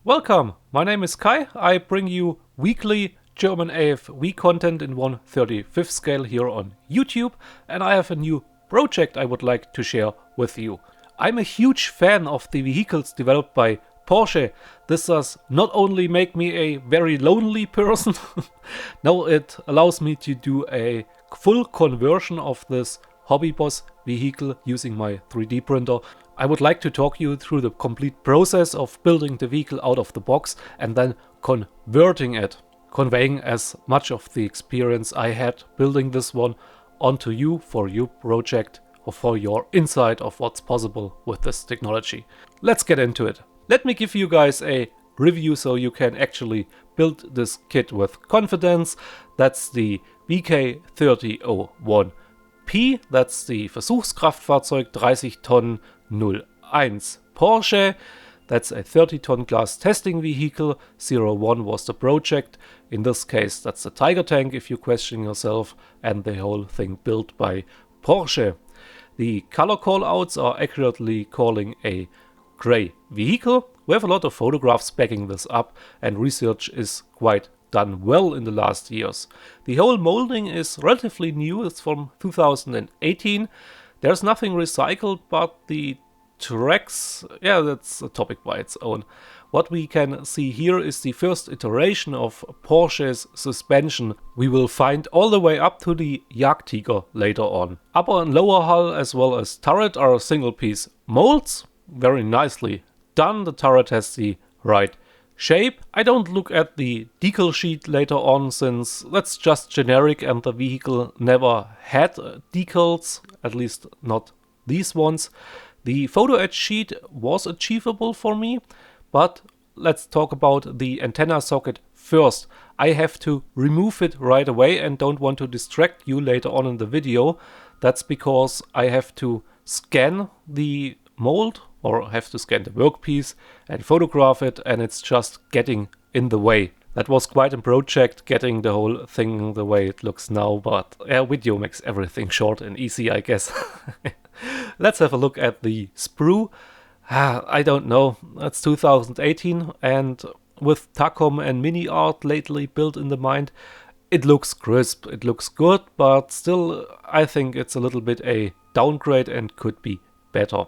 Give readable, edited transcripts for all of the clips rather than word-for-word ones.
Welcome, my name is Kai. I bring you weekly German AFV content in 1/35 scale here on YouTube, and I have a new project I would like to share with you. I'm a huge fan of the vehicles developed by Porsche. This does not only make me a very lonely person, no, it allows me to do a full conversion of this Hobby Boss vehicle using my 3D printer. I would like to talk you through the complete process of building the vehicle out of the box and then converting it, conveying as much of the experience I had building this one onto you for your project or for your insight of what's possible with this technology. Let's get into it. Let me give you guys a review so you can actually build this kit with confidence. That's the VK3001P, that's the Versuchskraftfahrzeug 30.01 Porsche. That's a 30-ton class testing vehicle. 01 was the project. In this case, that's the Tiger Tank, if you question yourself, and the whole thing built by Porsche. The color callouts are accurately calling a gray vehicle. We have a lot of photographs backing this up, and research is quite done well in the last years. The whole molding is relatively new. It's from 2018. There's nothing recycled but the tracks. Yeah, that's a topic by its own. What we can see here is the first iteration of Porsche's suspension. We will find all the way up to the Jagdtiger later on. Upper and lower hull as well as turret are single piece molds. Very nicely done. The turret has the right shape. I don't look at the decal sheet later on since that's just generic and the vehicle never had decals, at least not these ones. The photo etch sheet was achievable for me, but let's talk about the antenna socket first. I have to remove it right away and don't want to distract you later on in the video. That's because I have to scan the mold or have to scan the workpiece and photograph it, and it's just getting in the way. That was quite a project getting the whole thing the way it looks now, but video makes everything short and easy, I guess. Let's have a look at the sprue. I don't know, that's 2018, and with Tacom and Mini Art lately built in the mind, it looks crisp, it looks good, but still I think it's a little bit a downgrade and could be better.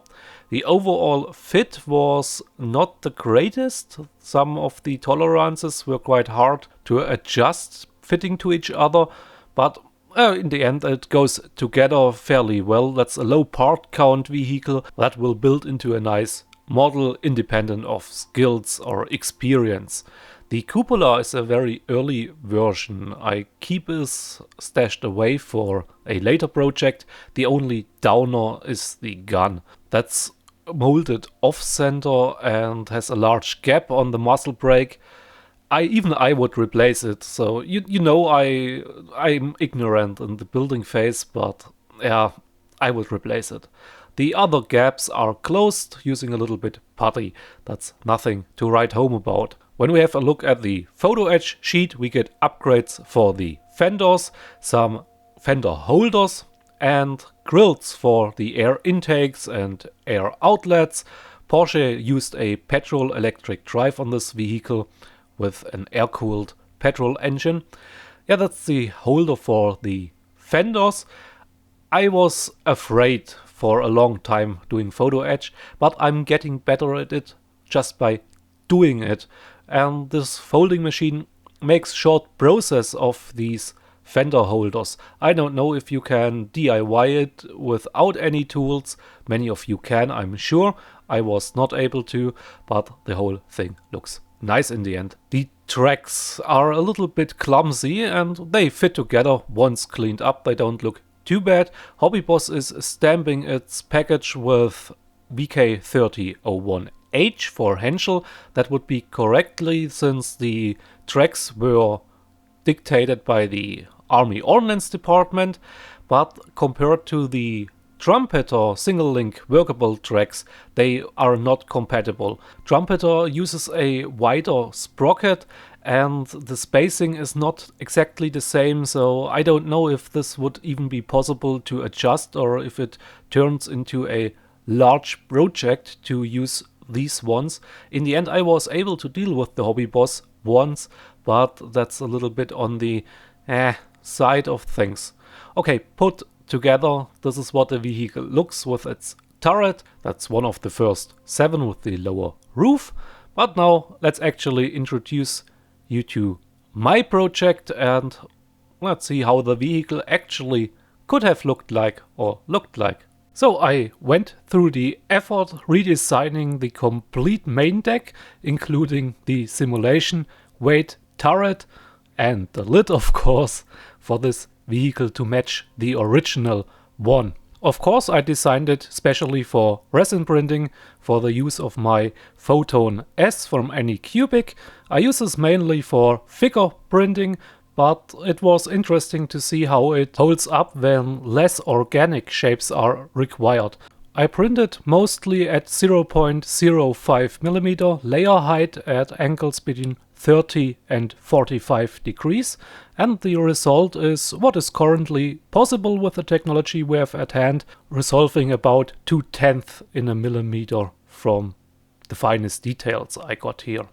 The overall fit was not the greatest. Some of the tolerances were quite hard to adjust fitting to each other, but in the end it goes together fairly well. That's a low part count vehicle that will build into a nice model independent of skills or experience. The cupola is a very early version. I keep this stashed away for a later project. The only downer is the gun. That's molded off-center and has a large gap on the muzzle brake. I would replace it. So you know I'm ignorant in the building phase, but yeah, I would replace it. The other gaps are closed using a little bit putty. That's nothing to write home about. When we have a look at the photo etch sheet, we get upgrades for the fenders, some fender holders, and grills for the air intakes and air outlets. Porsche used a petrol electric drive on this vehicle with an air-cooled petrol engine. Yeah, that's the holder for the fenders. I was afraid for a long time doing photo etch, but I'm getting better at it just by doing it. And this folding machine makes short process of these fender holders. I don't know if you can DIY it without any tools. Many of you can, I'm sure. I was not able to, but the whole thing looks nice in the end. The tracks are a little bit clumsy and they fit together once cleaned up. They don't look too bad. Hobby Boss is stamping its package with VK3001H for Henschel. That would be correctly since the tracks were dictated by the Army Ordonace Department, but compared to the Trumpeter single-link workable tracks, they are not compatible. Trumpeter uses a wider sprocket and the spacing is not exactly the same, so I don't know if this would even be possible to adjust or if it turns into a large project to use these ones. In the end I was able to deal with the Hobby Boss once, but that's a little bit on the side of things. Okay, put together, this is what the vehicle looks with its turret. That's one of the first 7 with the lower roof. But now let's actually introduce you to my project and let's see how the vehicle actually could have looked like or looked like. So I went through the effort redesigning the complete main deck, including the simulation, weight, turret and the lid, of course, for this vehicle to match the original one. Of course I designed it specially for resin printing for the use of my Photon S from Anycubic. I use this mainly for figure printing, but it was interesting to see how it holds up when less organic shapes are required. I printed mostly at 0.05mm layer height at angles between 30 and 45 degrees, and the result is what is currently possible with the technology we have at hand, resolving about 2/10 in a millimeter from the finest details I got here.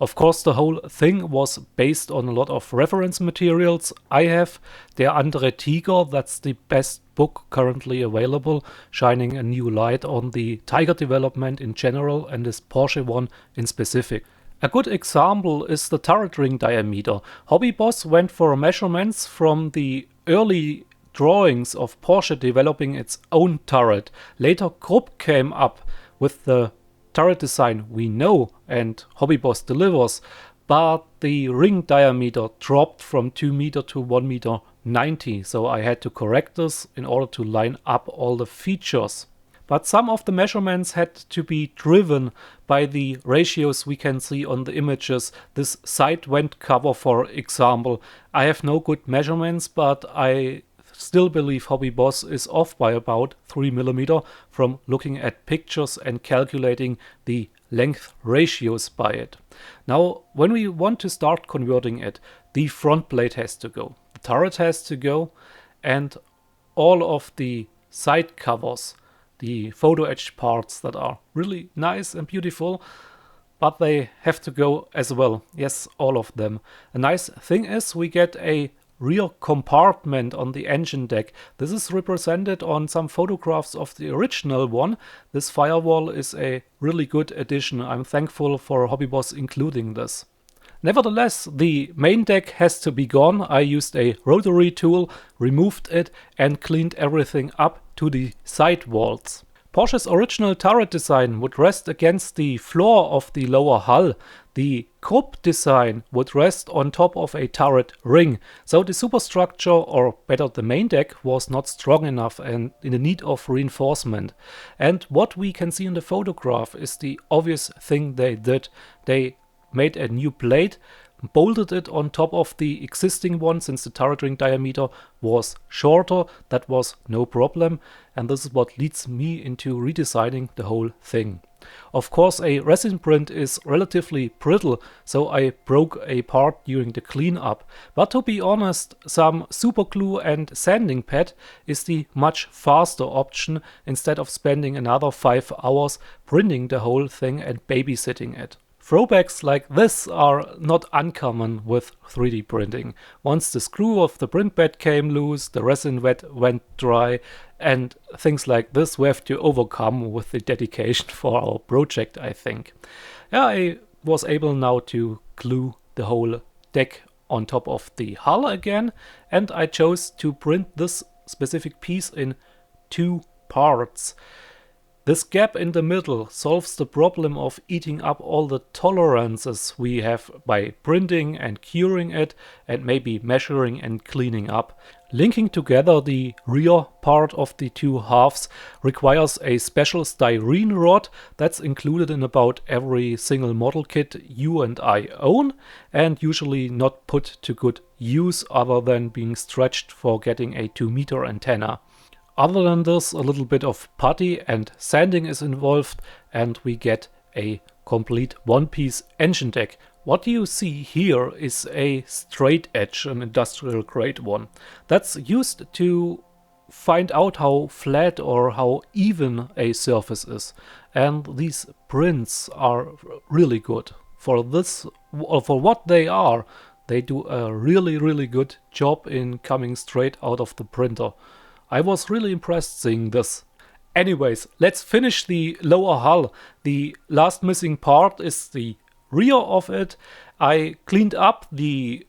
Of course the whole thing was based on a lot of reference materials I have. Der andere Tiger, that's the best book currently available, shining a new light on the Tiger development in general and this Porsche one in specific. A good example is the turret ring diameter. Hobby Boss went for measurements from the early drawings of Porsche developing its own turret. Later Krupp came up with the turret design we know and Hobby Boss delivers, but the ring diameter dropped from 2 meter to 1.90 meter, so I had to correct this in order to line up all the features. But some of the measurements had to be driven by the ratios we can see on the images. This side vent cover, for example. I have no good measurements, but I still believe Hobby Boss is off by about 3mm from looking at pictures and calculating the length ratios by it. Now, when we want to start converting it, the front plate has to go, the turret has to go, and all of the side covers, the photo etched parts that are really nice and beautiful, but they have to go as well. Yes, all of them. A nice thing is we get a rear compartment on the engine deck. This is represented on some photographs of the original one. This firewall is a really good addition. I'm thankful for Hobby Boss including this. Nevertheless, the main deck has to be gone. I used a rotary tool, removed it and cleaned everything up to the side walls. Porsche's original turret design would rest against the floor of the lower hull. The Krupp design would rest on top of a turret ring. So the superstructure, or better the main deck, was not strong enough and in the need of reinforcement. And what we can see in the photograph is the obvious thing they did. They made a new plate, bolted it on top of the existing one since the turret ring diameter was shorter. That was no problem, and this is what leads me into redesigning the whole thing. Of course, a resin print is relatively brittle, so I broke a part during the cleanup. But to be honest, some super glue and sanding pad is the much faster option instead of spending another 5 hours printing the whole thing and babysitting it. Throwbacks like this are not uncommon with 3D printing. Once the screw of the print bed came loose, the resin went dry, and things like this we have to overcome with the dedication for our project, I think. Yeah, I was able now to glue the whole deck on top of the hull again, and I chose to print this specific piece in 2 parts. This gap in the middle solves the problem of eating up all the tolerances we have by printing and curing it and maybe measuring and cleaning up. Linking together the rear part of the 2 halves requires a special styrene rod that's included in about every single model kit you and I own, and usually not put to good use other than being stretched for getting a 2-meter antenna. Other than this, a little bit of putty and sanding is involved, and we get a complete one-piece engine deck. What you see here is a straight edge, an industrial grade one. That's used to find out how flat or how even a surface is. and these prints are really good. For this, for what they are, they do a really good job in coming straight out of the printer. I was really impressed seeing this. Anyways, let's finish the lower hull. The last missing part is the rear of it. I cleaned up the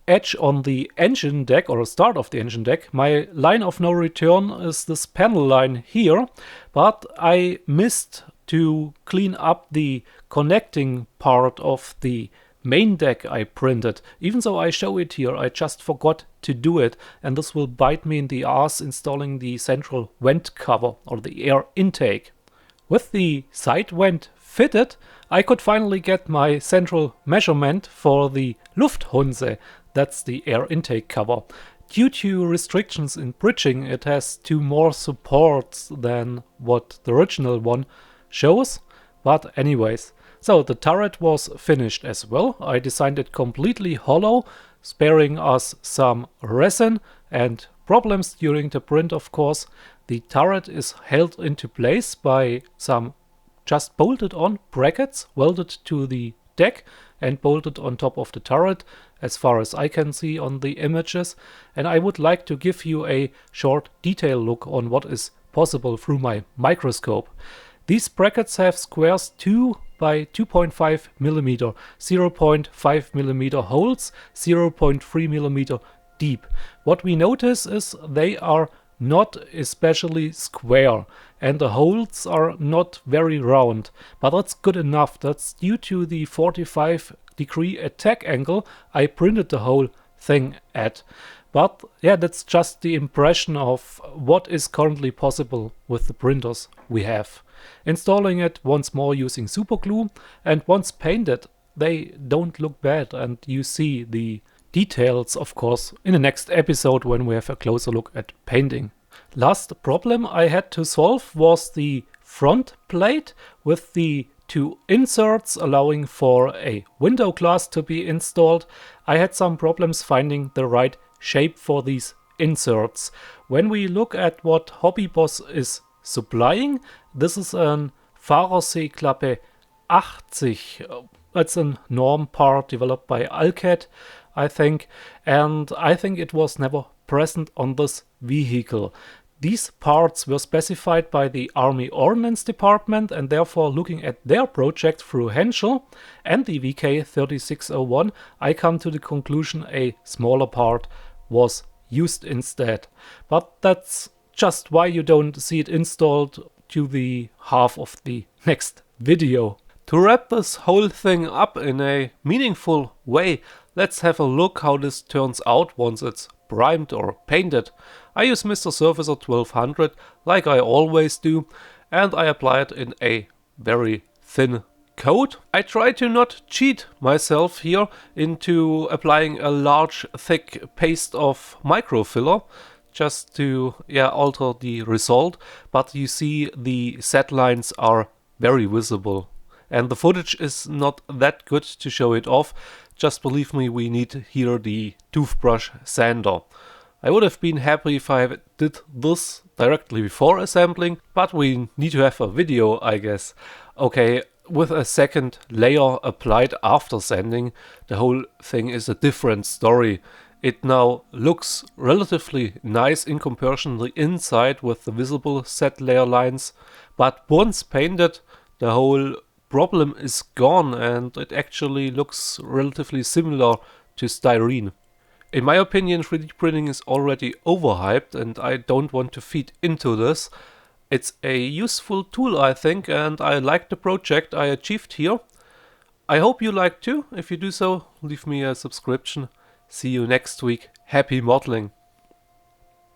edge on the engine deck, or start of the engine deck. My line of no return is this panel line here, but I missed to clean up the connecting part of the main deck I printed. Even though I show it here, I just forgot to do it, and this will bite me in the ass installing the central vent cover, or the air intake. With the side vent fitted, I could finally get my central measurement for the Lufthunse, that's the air intake cover. Due to restrictions in bridging, it has 2 more supports than what the original one shows, but anyways. So the turret was finished as well. I designed it completely hollow, sparing us some resin and problems during the print, of course. The turret is held into place by some just bolted on brackets welded to the deck and bolted on top of the turret, as far as I can see on the images. And I would like to give you a short detail look on what is possible through my microscope. These brackets have squares 2 by 2.5 millimeter, 0.5 millimeter holes, 0.3 millimeter deep. What we notice is they are not especially square, and the holes are not very round, but that's good enough. That's due to the 45-degree attack angle I printed the whole thing at. But yeah, that's just the impression of what is currently possible with the printers we have. Installing it once more using super glue, and once painted they don't look bad, and you see the details, of course, in the next episode when we have a closer look at painting. Last problem I had to solve was the front plate with the 2 inserts allowing for a window glass to be installed. I had some problems finding the right shape for these inserts. When we look at what Hobby Boss is supplying, this is an Fahrerseeklappe 80. That's a norm part developed by Alcat, I think, and I think it was never present on this vehicle. These parts were specified by the Army Ordonace Department, and therefore looking at their project through Henschel and the VK3001, I come to the conclusion a smaller part was used instead. But that's just why you don't see it installed to the half of the next video. To wrap this whole thing up in a meaningful way, let's have a look how this turns out once it's primed or painted. I use Mr. Surfacer 1200 like I always do, and I apply it in a very thin coat. I try to not cheat myself here into applying a large thick paste of microfiller just to alter the result, but you see the set lines are very visible. And the footage is not that good to show it off. Just believe me, we need here the toothbrush sander. I would have been happy if I did this directly before assembling, but we need to have a video, I guess. Okay, with a second layer applied after sanding, the whole thing is a different story. It now looks relatively nice in comparison to the inside with the visible set layer lines, but once painted, the whole problem is gone and it actually looks relatively similar to styrene. In my opinion, 3D printing is already overhyped and I don't want to feed into this. It's a useful tool, I think, and I like the project I achieved here. I hope you like too. If you do so, leave me a subscription. See you next week. Happy modeling!